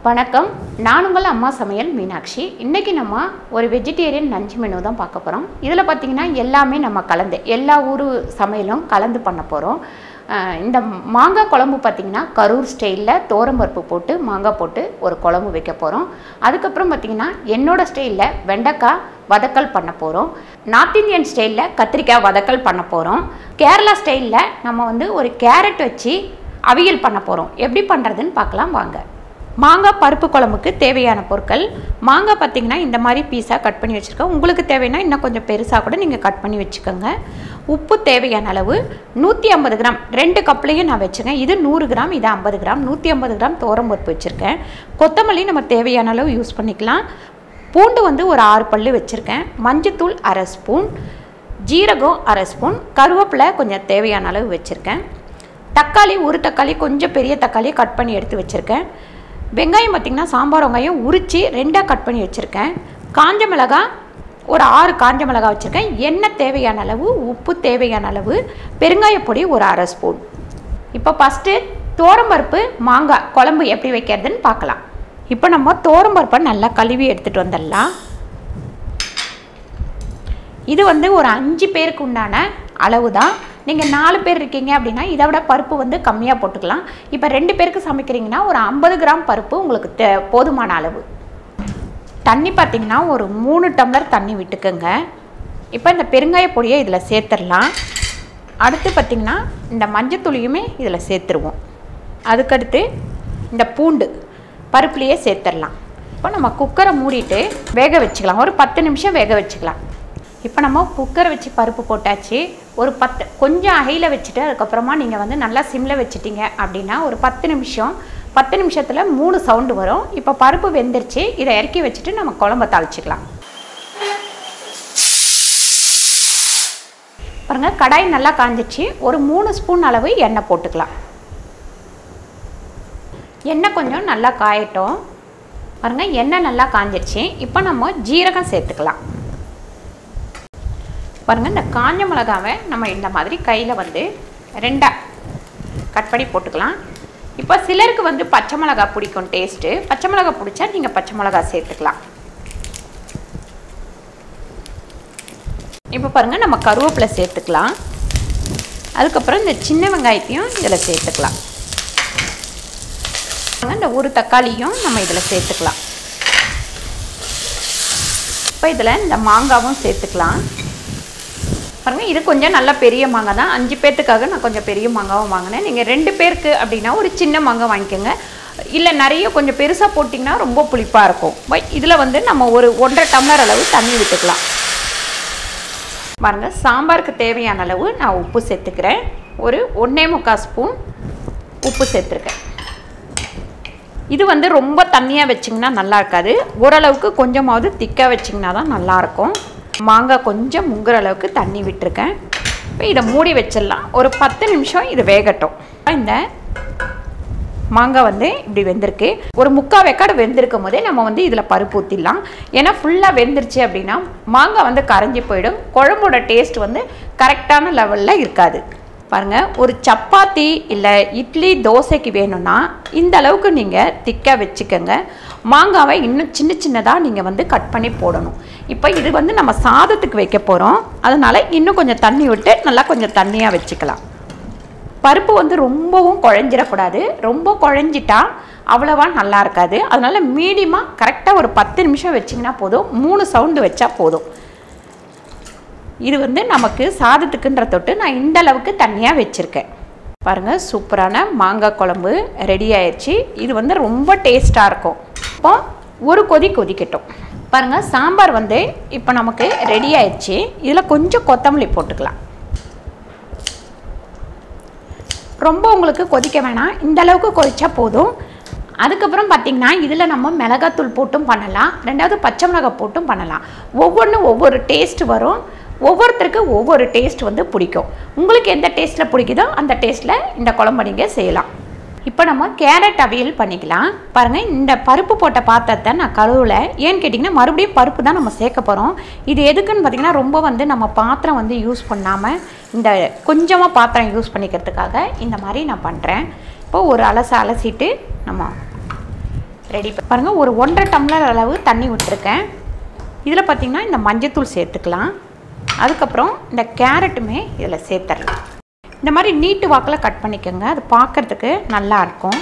வணக்கம், நான் உங்கள் அம்மா சமையல் மீனாட்சி. இன்றைக்கி நம்ம ஒரு வெஜிடேரியன் லஞ்ச் மெனு தான் பார்க்க போகிறோம். இதில் பார்த்திங்கன்னா எல்லாமே நம்ம கலந்து எல்லா ஊர் சமையலும் கலந்து பண்ண போகிறோம். இந்த மாங்காய் குழம்பு பார்த்திங்கன்னா கரூர் ஸ்டைலில் தோரம்பருப்பு போட்டு மாங்காய் போட்டு ஒரு குழம்பு வைக்க போகிறோம். அதுக்கப்புறம் பார்த்திங்கன்னா என்னோடய ஸ்டைலில் வெண்டைக்காய் வதக்கல் பண்ண போகிறோம். நார்த் இந்தியன் ஸ்டைலில் கத்திரிக்காய் வதக்கல் பண்ண போகிறோம். கேரளா ஸ்டைலில் நம்ம வந்து ஒரு கேரட் வச்சு அவியல் பண்ண போகிறோம். எப்படி பண்ணுறதுன்னு பார்க்கலாம் வாங்க. மாங்காய் பருப்பு குழம்புக்கு தேவையான பொருட்கள், மாங்காய் பார்த்திங்கன்னா இந்த மாதிரி பீஸாக கட் பண்ணி வச்சுருக்கேன். உங்களுக்கு தேவைன்னா இன்னும் கொஞ்சம் பெருசாக கூட நீங்கள் கட் பண்ணி வச்சுக்கோங்க. உப்பு தேவையான அளவு 150 கிராம், 2 கப்லேயும் நான் வச்சுருக்கேன். இது 100 கிராம், இது 50 கிராம். 150 கிராம் தோரம்பருப்பு வச்சுருக்கேன். கொத்தமல்லி நம்ம தேவையான அளவு யூஸ் பண்ணிக்கலாம். பூண்டு வந்து ஒரு 6 பல்லு வச்சுருக்கேன். மஞ்சத்தூள் 1/2 ஸ்பூன், ஜீரகம் 1/2 ஸ்பூன், கருவேப்பிலை கொஞ்சம் தேவையான அளவு வச்சுருக்கேன். தக்காளி ஒரு தக்காளி, கொஞ்சம் பெரிய தக்காளி கட் பண்ணி எடுத்து வச்சுருக்கேன். வெங்காயம் பார்த்திங்கன்னா சாம்பார் வெங்காயம் உரித்து 2ஆக கட் பண்ணி வச்சுருக்கேன். காஞ்ச மிளகாய் ஒரு 6 காஞ்ச மிளகாய் வச்சுருக்கேன். எண்ணெய் தேவையான அளவு, உப்பு தேவையான அளவு, பெருங்காயப்பொடி ஒரு 1/2 ஸ்பூன். இப்போ ஃபஸ்ட்டு தோரம்பருப்பு மாங்காய் குழம்பு எப்படி வைக்கிறதுன்னு பார்க்கலாம். இப்போ நம்ம தோரம்பருப்பை நல்லா கழுவி எடுத்துகிட்டு வந்துடலாம். இது வந்து ஒரு 5 பேருக்கு உண்டான அளவு தான். நீங்கள் 4 பேர் இருக்கீங்க அப்படின்னா இதை விட பருப்பு வந்து கம்மியாக போட்டுக்கலாம். இப்போ 2 பேருக்கு சமைக்கிறீங்கன்னா ஒரு 50 கிராம் பருப்பு உங்களுக்கு போதுமான அளவு. தண்ணி பார்த்திங்கன்னா ஒரு 3 டம்ளர் தண்ணி விட்டுக்குங்க. இப்போ இந்த பெருங்காய பொடியை இதில் சேர்த்துடலாம். அடுத்து பார்த்திங்கன்னா இந்த மஞ்சத்தூளியுமே இதில் சேர்த்துருவோம். அதுக்கடுத்து இந்த பூண்டு பருப்புலேயே சேர்த்துடலாம். இப்போ நம்ம குக்கரை மூடிட்டு வேக வச்சுக்கலாம். ஒரு 10 நிமிஷம் வேக வச்சுக்கலாம். இப்போ நம்ம குக்கரை வச்சு பருப்பு போட்டாச்சு. ஒரு 10 கொஞ்சம் ஹையில் வச்சுட்டு அதுக்கப்புறமா நீங்கள் வந்து நல்லா சிம்மில் வச்சுட்டிங்க அப்படின்னா ஒரு 10 நிமிஷத்தில் 3 சவுண்டு வரும். இப்போ பருப்பு வெந்துருச்சு. இதை இறக்கி வச்சுட்டு நம்ம குழம்ப தாளிச்சிக்கலாம். பாருங்கள், கடாய் நல்லா காஞ்சிச்சு. ஒரு 3 ஸ்பூன் அளவு எண்ணெய் போட்டுக்கலாம். எண்ணெய் கொஞ்சம் நல்லா காயட்டும். பாருங்கள், எண்ணெய் நல்லா காஞ்சிருச்சு. இப்போ நம்ம ஜீரகம் சேர்த்துக்கலாம். பாருங்கள், இந்த காஞ்ச மிளகாவை நம்ம இந்த மாதிரி கையில் வந்து 2ஆக கட் பண்ணி போட்டுக்கலாம். இப்போ சிலருக்கு வந்து பச்சை மிளகா பிடிக்கும் டேஸ்ட்டு. பச்சை மிளகா பிடிச்சா நீங்கள் பச்சை மிளகா சேர்த்துக்கலாம். இப்போ பாருங்கள், நம்ம கருவேப்பிலை சேர்த்துக்கலாம். அதுக்கப்புறம் இந்த சின்ன வெங்காயத்தையும் இதில் சேர்த்துக்கலாம். இந்த ஒரு தக்காளியும் நம்ம இதில் சேர்த்துக்கலாம். இப்போ இதில் இந்த மாங்காவும் சேர்த்துக்கலாம். பாருங்கள், இது கொஞ்சம் நல்லா பெரிய மாங்காய் தான். 5 பேர்த்துக்காக நான் கொஞ்சம் பெரிய மாங்காவும் வாங்கினேன். நீங்கள் 2 பேருக்கு அப்படின்னா ஒரு சின்ன மாங்காய் வாங்கிக்கோங்க. இல்லை நிறைய கொஞ்சம் பெருசாக போட்டிங்கன்னா ரொம்ப புளிப்பாக இருக்கும். இதில் வந்து நம்ம ஒரு 1.5 டம்ளர் அளவு தண்ணி விட்டுக்கலாம். பாருங்கள், சாம்பாருக்கு தேவையான அளவு நான் உப்பு சேர்த்துக்கிறேன். ஒரு 1.25 ஸ்பூன் உப்பு சேர்த்துருக்கேன். இது வந்து ரொம்ப தண்ணியாக வச்சிங்கன்னா நல்லா இருக்காது. ஓரளவுக்கு கொஞ்சமாவது திக்காக வச்சிங்கன்னா தான் நல்லாயிருக்கும். மாங்காய் கொஞ்சம் முங்குற அளவுக்கு தண்ணி விட்டுருக்கேன். இப்போ இதை மூடி வச்சிடலாம். ஒரு 10 நிமிஷம் இது வேகட்டும். இந்த மாங்காய் வந்து இப்படி வெந்திருக்கு. ஒரு 3/4 வேக்காடு வெந்திருக்கும் போதே நம்ம வந்து இதில் பருப்பு ஊற்றிடலாம். ஏன்னா ஃபுல்லாக வெந்துருச்சு அப்படின்னா மாங்காய் வந்து கரைஞ்சி போயிடும். குழம்போட டேஸ்ட் வந்து கரெக்டான லெவலில் இருக்காது. பாருங்கள், ஒரு சப்பாத்தி இல்லை இட்லி தோசைக்கு வேணும்னா இந்த அளவுக்கு நீங்கள் திக்காக வச்சுக்கோங்க. மாங்காவை இன்னும் சின்ன சின்னதாக நீங்கள் வந்து கட் பண்ணி போடணும். இப்போ இது வந்து நம்ம சாதத்துக்கு வைக்க போகிறோம். அதனால் இன்னும் கொஞ்சம் தண்ணி விட்டு நல்லா கொஞ்சம் தண்ணியாக வச்சுக்கலாம். பருப்பு வந்து ரொம்பவும் குழஞ்சிடக்கூடாது. ரொம்ப குழஞ்சிட்டா அவ்வளோவா நல்லா இருக்காது. அதனால் மீடியமாக கரெக்டாக ஒரு 10 நிமிஷம் வச்சிங்கன்னா போதும். 3 சவுண்டு வச்சா போதும். இது வந்து நமக்கு சாதத்துக்குன்ற தொட்டு நான் இந்த அளவுக்கு தண்ணியாக வச்சுருக்கேன். பாருங்கள், சூப்பரான மாங்காய் குழம்பு ரெடி ஆயிடுச்சு. இது வந்து ரொம்ப டேஸ்ட்டாக இருக்கும். இப்போ ஒரு கொதிக்கட்டும். பாருங்கள், சாம்பார் வந்து இப்போ நமக்கு ரெடி ஆயிடுச்சு. இதில் கொஞ்சம் கொத்தமல்லி போட்டுக்கலாம். ரொம்ப உங்களுக்கு கொதிக்க வேணாம், இந்த அளவுக்கு கொதிச்சா போதும். அதுக்கப்புறம் பார்த்திங்கன்னா இதில் நம்ம மிளகாத்தூள் போட்டும் பண்ணலாம். 2வது பச்சை மிளகாய் போட்டும் பண்ணலாம். ஒவ்வொன்றும் ஒவ்வொரு டேஸ்ட் வரும். ஒவ்வொருத்தருக்கு ஒவ்வொரு டேஸ்ட் வந்து பிடிக்கும். உங்களுக்கு எந்த டேஸ்ட்டில் பிடிக்குதோ அந்த டேஸ்ட்டில் இந்த குழம்பு நீங்கள் செய்யலாம். இப்போ நம்ம கேரட் அவியல் பண்ணிக்கலாம். பாருங்கள், இந்த பருப்பு போட்ட பாத்திரத்தை நான் கழுவல. ஏன்னு கேட்டிங்கன்னா மறுபடியும் பருப்பு தான் நம்ம சேர்க்க போகிறோம். இது எதுக்குன்னு பார்த்திங்கன்னா ரொம்ப வந்து நம்ம பாத்திரம் வந்து யூஸ் பண்ணாமல் இந்த கொஞ்சமாக பாத்திரம் யூஸ் பண்ணிக்கிறதுக்காக இந்த மாதிரி நான் பண்ணுறேன். இப்போ ஒரு அலசிட்டு நம்ம ரெடி பாருங்கள். ஒரு 1.5 டம்ளர் அளவு தண்ணி விட்டுருக்கேன். இதில் பார்த்திங்கன்னா இந்த மஞ்சத்தூள் சேர்த்துக்கலாம். அதுக்கப்புறம் இந்த கேரட்டுமே இதில் சேர்த்துடலாம். இந்த மாதிரி நீட்டு வாக்கில் கட் பண்ணிக்கோங்க, அது பார்க்குறதுக்கு நல்லாயிருக்கும்.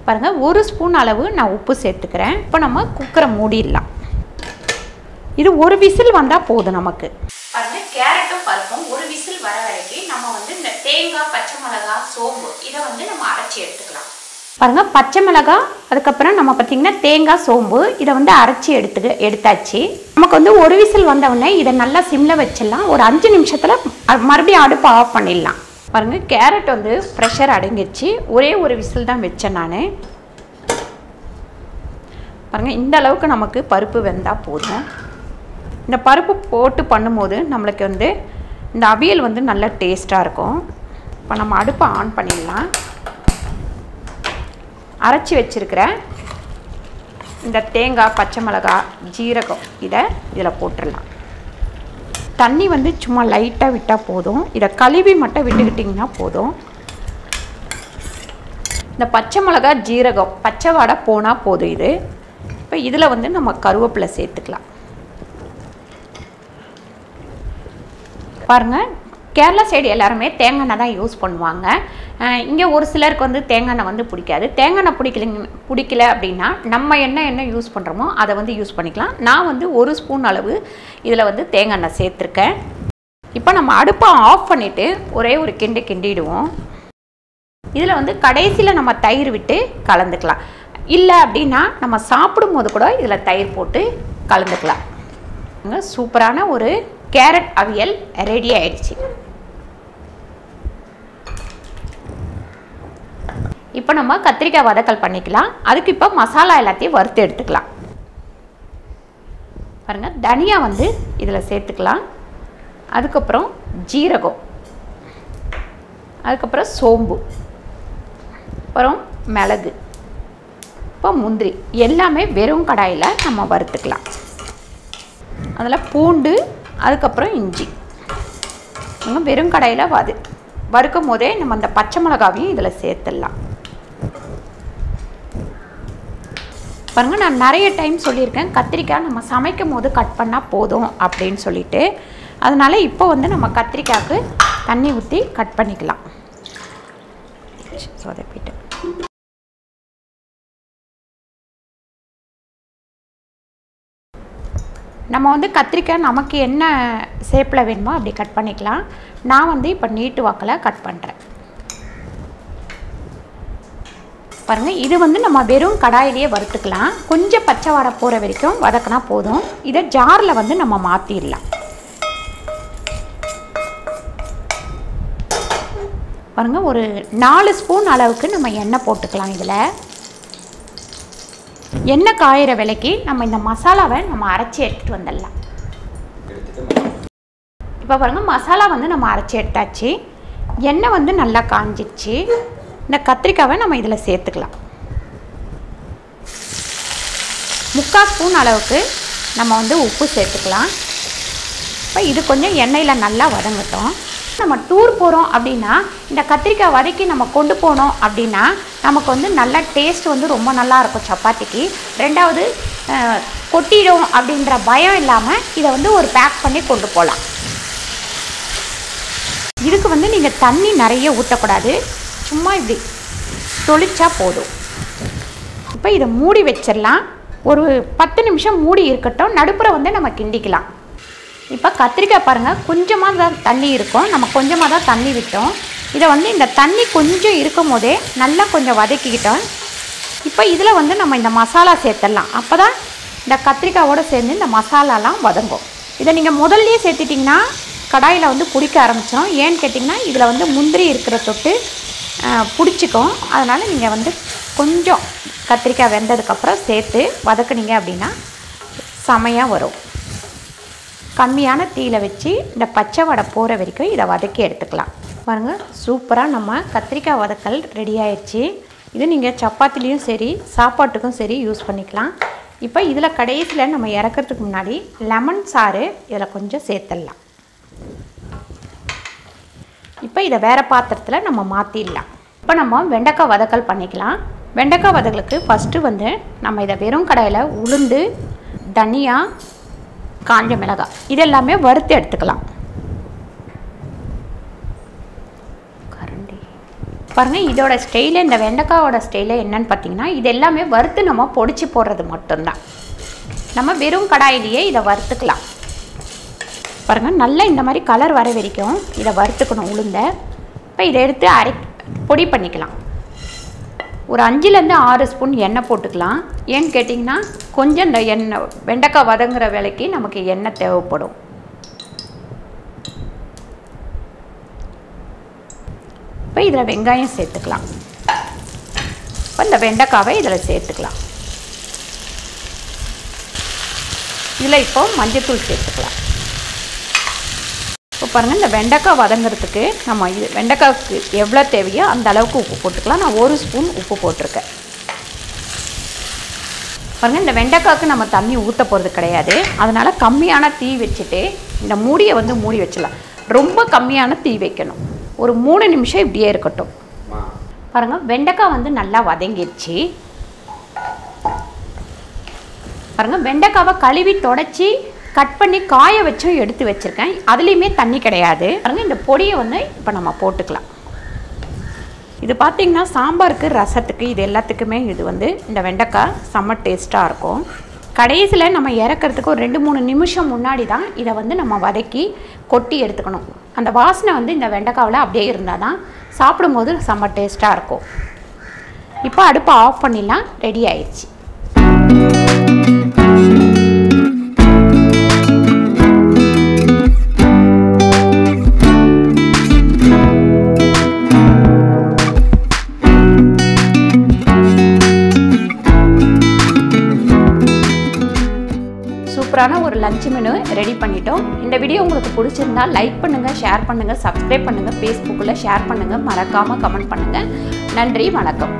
பாருங்கள், 1 ஸ்பூன் அளவு நான் உப்பு சேர்த்துக்கிறேன். இப்போ நம்ம குக்கரை மூடிடலாம். இது ஒரு விசில் வந்தால் போதும் நமக்கு. பாருங்கள், கேரட்டும் பருப்பும் ஒரு விசில் வர வரைக்கும் நம்ம வந்து இந்த தேங்காய், பச்சை மிளகாய், சோம்பு இதை வந்து நம்ம அரைச்சி எடுத்துக்கலாம். பாருங்கள், பச்சை மிளகாய், அதுக்கப்புறம் நம்ம பார்த்திங்கன்னா தேங்காய், சோம்பு இதை வந்து அரைச்சி எடுத்தாச்சு. நமக்கு வந்து ஒரு விசில் வந்தவுடனே இதை நல்லா சிம்மில் வச்சிடலாம். ஒரு 5 நிமிஷத்தில் மறுபடியும் அடுப்பு ஆஃப் பண்ணிடலாம். பாருங்கள், கேரட் வந்து ப்ரெஷர் அடங்கிடுச்சு. ஒரே ஒரு விசில் தான் வச்சேன் நான். பாருங்கள், இந்த அளவுக்கு நமக்கு பருப்பு வெந்தால் போதும். இந்த பருப்பு போட்டு பண்ணும்போது நம்மளுக்கு வந்து இந்த அவியல் வந்து நல்ல டேஸ்ட்டாக இருக்கும். இப்போ நம்ம அடுப்பை ஆன் பண்ணிடலாம். அரைச்சி வச்சுருக்கிற இந்த தேங்காய், பச்சை மிளகாய், ஜீரகம் இதை இதில் போட்டுடலாம். தண்ணி வந்து சும்மா லைட்டாக விட்டால் போதும். இதை கழுவி மட்டும் விட்டுக்கிட்டிங்கன்னா போதும். இந்த பச்சை மிளகாய், ஜீரகம் பச்சை வாடை போனால் போதும். இது இப்போ இதில் வந்து நம்ம கருவேப்பிலை சேர்த்துக்கலாம். பாருங்கள், கேரளா சைடு எல்லாருமே தேங்காய் எண்ணெய் தான் யூஸ் பண்ணுவாங்க. இங்கே ஒரு சிலருக்கு வந்து தேங்காய் எண்ணெய் வந்து பிடிக்காது. தேங்காய் எண்ணெய் பிடிக்கல அப்படின்னா நம்ம என்ன யூஸ் பண்ணுறோமோ அதை வந்து யூஸ் பண்ணிக்கலாம். நான் வந்து 1 ஸ்பூன் அளவு இதில் வந்து தேங்காய் எண்ணெய் சேர்த்துருக்கேன். இப்போ நம்ம அடுப்பை ஆஃப் பண்ணிவிட்டு ஒரே ஒரு கிண்டிடுவோம். இதில் வந்து கடைசியில் நம்ம தயிர் விட்டு கலந்துக்கலாம். இல்லை அப்படின்னா நம்ம சாப்பிடும் போது கூட இதில் தயிர் போட்டு கலந்துக்கலாம். சூப்பரான ஒரு கேரட் அவியல் ரெடி ஆயிடுச்சு. இப்போ நம்ம கத்திரிக்காய் வதக்கல் பண்ணிக்கலாம். அதுக்கு இப்போ மசாலா எல்லாத்தையும் வறுத்து எடுத்துக்கலாம். பாருங்கள், தனியா வந்து இதில் சேர்த்துக்கலாம். அதுக்கப்புறம் ஜீரகம், அதுக்கப்புறம் சோம்பு, அப்புறம் மிளகு, இப்போ முந்திரி எல்லாமே வெறும் கடாயில் நம்ம வறுத்துக்கலாம். அதில் பூண்டு, அதுக்கப்புறம் இஞ்சி வெறும் கடாயில் வறுக்கும் போதே நம்ம அந்த பச்சை மிளகாவையும் இதில் சேர்த்துடலாம். பாருங்கள், நான் நிறைய டைம் சொல்லியிருக்கேன், கத்திரிக்காய் நம்ம சமைக்கும் போது கட் பண்ணால் போதும் அப்படின்னு சொல்லிட்டு. அதனால் இப்போ வந்து நம்ம கத்திரிக்காய்க்கு தண்ணி ஊற்றி கட் பண்ணிக்கலாம். சொதப்பிட்டு நம்ம வந்து கத்திரிக்காய் நமக்கு என்ன ஷேப்பில் வேணுமோ அப்படி கட் பண்ணிக்கலாம். நான் வந்து இப்போ நீட்டு வாக்கில் கட் பண்ணுறேன். பாருங்கள், இது வந்து நம்ம வெறும் கடாயிலேயே வறுத்துக்கலாம். கொஞ்சம் பச்சை வாடை போகிற வரைக்கும் வதக்கினா போதும். இதை ஜாரில் வந்து நம்ம மாற்றிடலாம். பாருங்கள், ஒரு 4 ஸ்பூன் அளவுக்கு நம்ம எண்ணெய் போட்டுக்கலாம். இதில் எண்ணெய் காயிற விலைக்கு நம்ம இந்த மசாலாவை நம்ம அரைச்சி எடுத்துகிட்டு வந்துடலாம். இப்போ பாருங்கள், மசாலா வந்து நம்ம அரைச்சி எடுத்தாச்சு. எண்ணெய் வந்து நல்லா காஞ்சிடுச்சு. இந்த கத்திரிக்காவை நம்ம இதில் சேர்த்துக்கலாம். 3/4 ஸ்பூன் அளவுக்கு நம்ம வந்து உப்பு சேர்த்துக்கலாம். இப்போ இது கொஞ்சம் எண்ணெயில் நல்லா வதங்கட்டும். நம்ம டூர் போகிறோம் அப்படின்னா இந்த கத்திரிக்காய் வதக்கி நம்ம கொண்டு போனோம் அப்படின்னா நமக்கு வந்து நல்ல டேஸ்ட் வந்து ரொம்ப நல்லாயிருக்கும் சப்பாத்திக்கு. ரெண்டாவது கொட்டிடும் அப்படின்ற பயம் இல்லாமல் இதை வந்து ஒரு பேக் பண்ணி கொண்டு போகலாம். இதுக்கு வந்து நீங்கள் தண்ணி நிறைய ஊற்றக்கூடாது, சும்மா இப்படி தொளிச்சா போதும். இப்போ இதை மூடி வச்சிடலாம். ஒரு 10 நிமிஷம் மூடி இருக்கட்டும். நடுப்புற வந்து நம்ம கிண்டிக்கலாம். இப்போ கத்திரிக்காய் பாருங்கள், கொஞ்சமாக தான் தண்ணி இருக்கும். நம்ம கொஞ்சமாக தான் தண்ணி விட்டோம். இதை வந்து இந்த தண்ணி கொஞ்சம் இருக்கும் போதே நல்லா கொஞ்சம் வதக்கிக்கிட்டோம். இப்போ இதில் வந்து நம்ம இந்த மசாலா சேர்த்துடலாம். அப்போ தான் இந்த கத்திரிக்காயோடு சேர்ந்து இந்த மசாலாலாம் வதங்கும். இதை நீங்கள் முதல்லையே சேர்த்துட்டிங்கன்னா கடாயில் வந்து பிடிக்க ஆரம்பிச்சிடும். ஏன்னு கேட்டிங்கன்னா இதில் வந்து முந்திரி இருக்கிற தொட்டு பிடிச்சிக்கும். அதனால் நீங்கள் வந்து கொஞ்சம் கத்திரிக்காய் வெந்ததுக்கப்புறம் சேர்த்து வதக்குனீங்க அப்படின்னா செமையாக வரும். கம்மியான தீயில வச்சு இந்த பச்சை வடை போகிற வரைக்கும் இதை வதக்கி எடுத்துக்கலாம். பாருங்கள், சூப்பராக நம்ம கத்திரிக்காய் வதக்கல் ரெடி ஆயிடுச்சு. இது நீங்கள் சப்பாத்திலையும் சரி சாப்பாட்டுக்கும் சரி யூஸ் பண்ணிக்கலாம். இப்போ இதில் கடைசியில் நம்ம இறக்கிறதுக்கு முன்னாடி லெமன் சாறு இதில் கொஞ்சம் சேர்த்துடலாம். இப்போ இதை வேறு பாத்திரத்தில் நம்ம மாற்றிடலாம். இப்போ நம்ம வெண்டைக்காய் வதக்கல் பண்ணிக்கலாம். வெண்டைக்காய் வதங்களுக்கு ஃபஸ்ட்டு வந்து நம்ம இதை வெறும் கடாயில் உளுந்து, தனியா, காஞ்ச மிளகாய் இதெல்லாமே வறுத்து எடுத்துக்கலாம். பாருங்கள், இதோட ஸ்டைலு, இந்த வெண்டைக்காயோட ஸ்டைலு என்னன்னு பார்த்தீங்கன்னா, இது எல்லாமே வறுத்து நம்ம பொடிச்சு போடுறது மட்டும்தான். நம்ம வெறும் கடாயிலேயே இதை வறுத்துக்கலாம். பாருங்கள், நல்லா இந்த மாதிரி கலர் வர வரைக்கும் இதை வறுத்துக்கணும் உளுந்த. இப்போ இதை எடுத்து பொடி பண்ணிக்கலாம். ஒரு 5லேருந்து 6 ஸ்பூன் எண்ணெய் போட்டுக்கலாம். ஏன்னு கேட்டிங்கன்னா, கொஞ்சம் இந்த எண்ணெய் வெண்டைக்காய் வதங்குற வேலைக்கு நமக்கு எண்ணெய் தேவைப்படும். இப்போ இதில் வெங்காயம் சேர்த்துக்கலாம். இப்போ இந்த வெண்டைக்காவை இதில் சேர்த்துக்கலாம். இதில் இப்போ மஞ்சள்தூள் சேர்த்துக்கலாம். இப்போ பாருங்கள், இந்த வெண்டைக்காய் வதங்கிறதுக்கு நம்ம இது வெண்டைக்காய்க்கு எவ்வளோ தேவையோ அந்த அளவுக்கு உப்பு போட்டுக்கலாம். நான் 1 ஸ்பூன் உப்பு போட்டிருக்கேன். பாருங்கள், இந்த வெண்டைக்காய்க்கு நம்ம தண்ணி ஊற்ற போகிறது கிடையாது. அதனால் கம்மியான தீ வச்சுட்டு இந்த மூடியை வந்து மூடி வச்சிடலாம். ரொம்ப கம்மியான தீ வைக்கணும். ஒரு 3 நிமிஷம் இப்படியே இருக்கட்டும். பாருங்கள், வெண்டைக்காய் வந்து நல்லா வதங்கிடுச்சு. பாருங்கள், வெண்டைக்காவை கழுவி தொடச்சி கட் பண்ணி காய வச்சும் எடுத்து வச்சுருக்கேன். அதுலேயுமே தண்ணி கிடையாது. பாருங்கள், இந்த பொடியை வந்து இப்போ நம்ம போட்டுக்கலாம். இது பார்த்திங்கன்னா சாம்பாருக்கு, ரசத்துக்கு, இது எல்லாத்துக்குமே இது வந்து இந்த வெண்டைக்காய் செம்ம டேஸ்ட்டாக இருக்கும். கடைசியில் நம்ம இறக்கிறதுக்கு ஒரு 2-3 நிமிஷம் முன்னாடி தான் இதை வந்து நம்ம வதக்கி கொட்டி எடுத்துக்கணும். அந்த வாசனை வந்து இந்த வெண்டைக்காவில் அப்படியே இருந்தால் தான் சாப்பிடும்போது செம்ம டேஸ்ட்டாக இருக்கும். இப்போ அடுப்பை ஆஃப் பண்ணிடலாம். ரெடி ஆயிடுச்சு. சூப்பரான ஒரு லஞ்ச் மெனு ரெடி பண்ணிட்டோம். இந்த வீடியோ உங்களுக்கு பிடிச்சிருந்தா லைக் பண்ணுங்கள், ஷேர் பண்ணுங்கள், சப்ஸ்கிரைப் பண்ணுங்கள், ஃபேஸ்புக்கில் ஷேர் பண்ணுங்கள், மறக்காமல் கமெண்ட் பண்ணுங்கள். நன்றி, வணக்கம்.